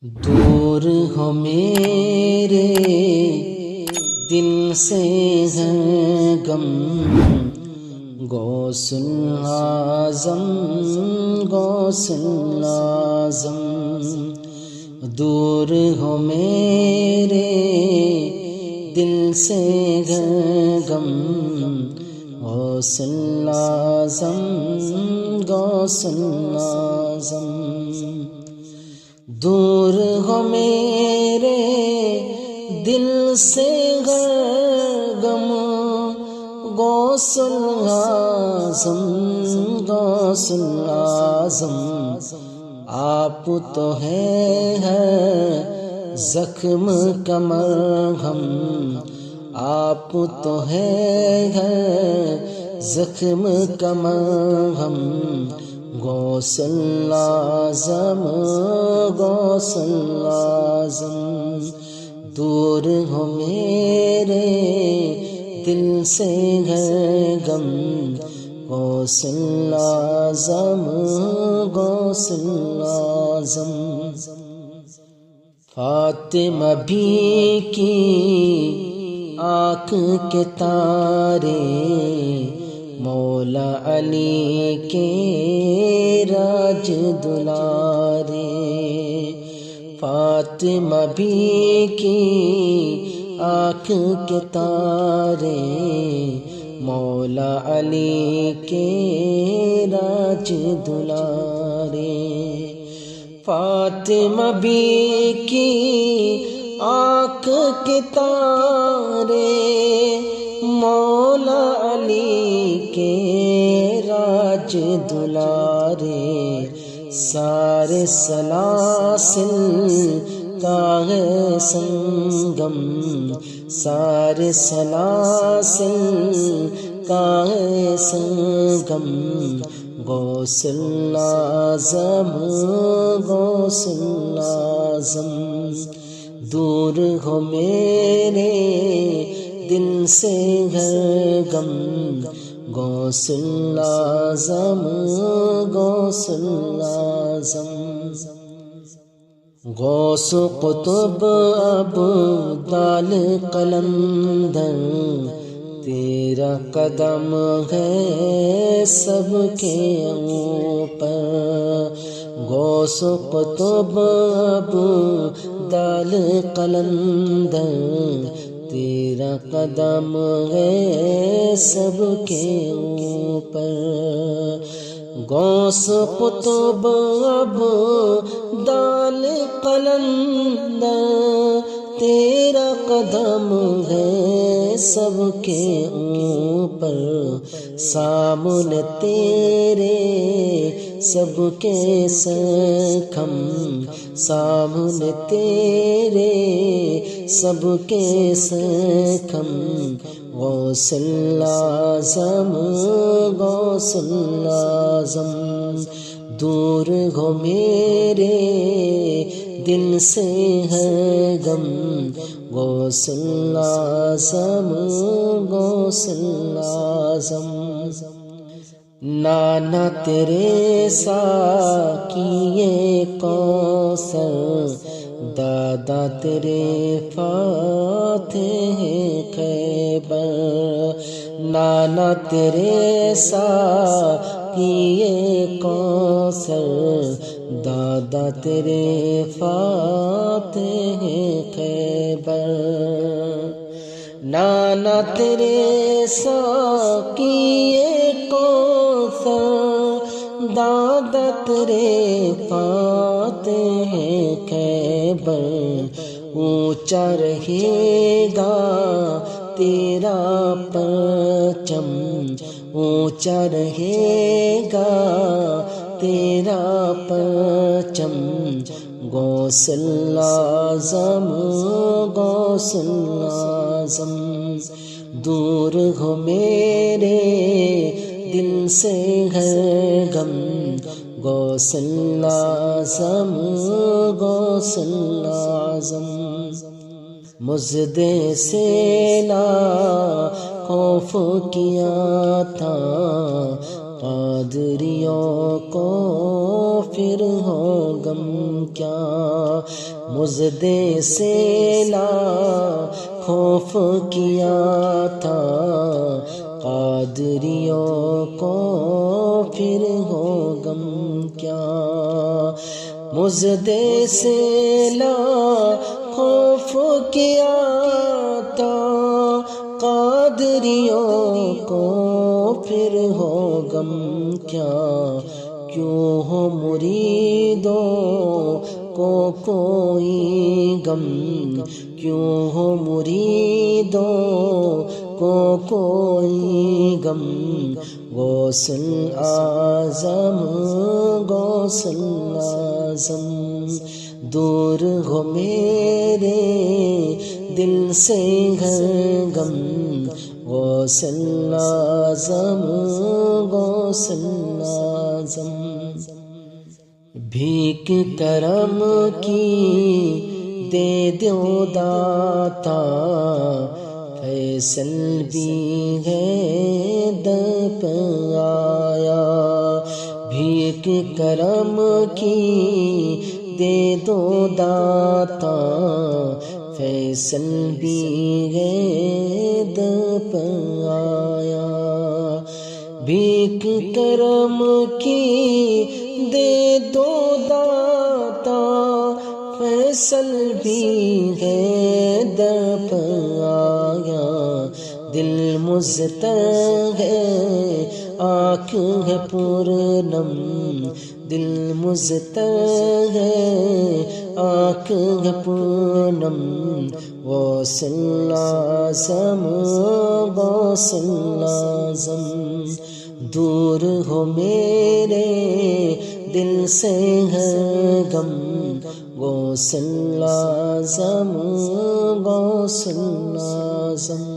دور ہو میرے دل سے ہے غم، غوث الاعظم غوث الاعظم۔ دور ہو میرے دل سے ہے غم، غوث الاعظم غوث الاعظم۔ دور ہو میرے دل سے غم، غوث الاعظم غوث الاعظم۔ آپ تو ہے زخم کا مرہم، آپ تو ہے زخم کا مرہم، غوث الاعظم غوث الاعظم۔ دور ہو میرے دل سے ہے غم، غوث الاعظم غوث الاعظم۔ فاطمہ بی کی آنکھ کے تارے، مولا علی کے راج دلارے۔ فاطمہ بی کی آنکھ کے تارے، مولا علی کے راج دلارے۔ فاطمہ بی کی آنکھ کے تارے، مولا علی کے راج دلارے۔ سارے سلاسل کا ہے سنگم، سارے سلاسل کا ہے سنگم، غوث الاعظم غوث الاعظم۔ دور ہو میرے دل سے ہے غم، غوث الاعظم غوث الاعظم۔ غوث قطب ابدال قلندر، تیرا قدم ہے سب کے اوپر۔ غوث قطب ابدال قلندر، تیرا قدم ہے سب کے اوپر۔ غوث قطب ابدال قلندر، تیرا قدم ہے سب کے اوپر۔ سامنے تیرے سب کے سکھم، سامنے تیرے سب کے سکھم، غوث الاعظم غوث الاعظم۔ دور ہو میرے دل سے ہے غم، غوث الاعظم غوث الاعظم۔ نانا تیرے ساقیے کوثر، دادا تیرے فاتح خیبر۔ نانا تیرے ساقیے کوثر، دادا تیرے فاتح خیبر۔ نانا تیرے ساقیے کوثر، دادا تیرے فاتح خیبر۔ اونچا رہے گا تیرا پرچم، اونچا رہے گا تیرا پرچم، غوث الاعظم غوث الاعظم۔ دور ہو میرے دل سے ہے غم، غوث الاعظم غوث الاعظم۔ مژدے سے لا خوف کیا تھا، قادریوں کو پھر ہو غم کیا، مژدے سے لا خوف کیا تھا، قادریوں کو پھر ہو غم کیا، مژدے سے لا خوف کیا تھا، قادریوں کو پھر ہو غم کیا، کیوں ہو مریدوں کو کوئی غم، کیوں ہو مریدوں کو کوئی غم، غوث الاعظم غوث الاعظم، دور ہو میرے دل سے ہر غم، غوث الاعظم غوث الاعظم، بھیک کرم کی دے دو داتا، فیصل بھی ہے در پہ آیا، بھیک کرم کی دے دو داتا، فیصل بھی ہے در پہ آیا، بھیک کرم کی دے دو داتا، فیصل بھی ہے در پہ آیا، دل مضطر ہے آنکھ ہے پورنم، دل مضطر ہے آنکھ ہے پورنم، غوث الاعظم غوث الاعظم، دور ہو میرے دل سے ہے غم، غوث الاعظم غوث الاعظم۔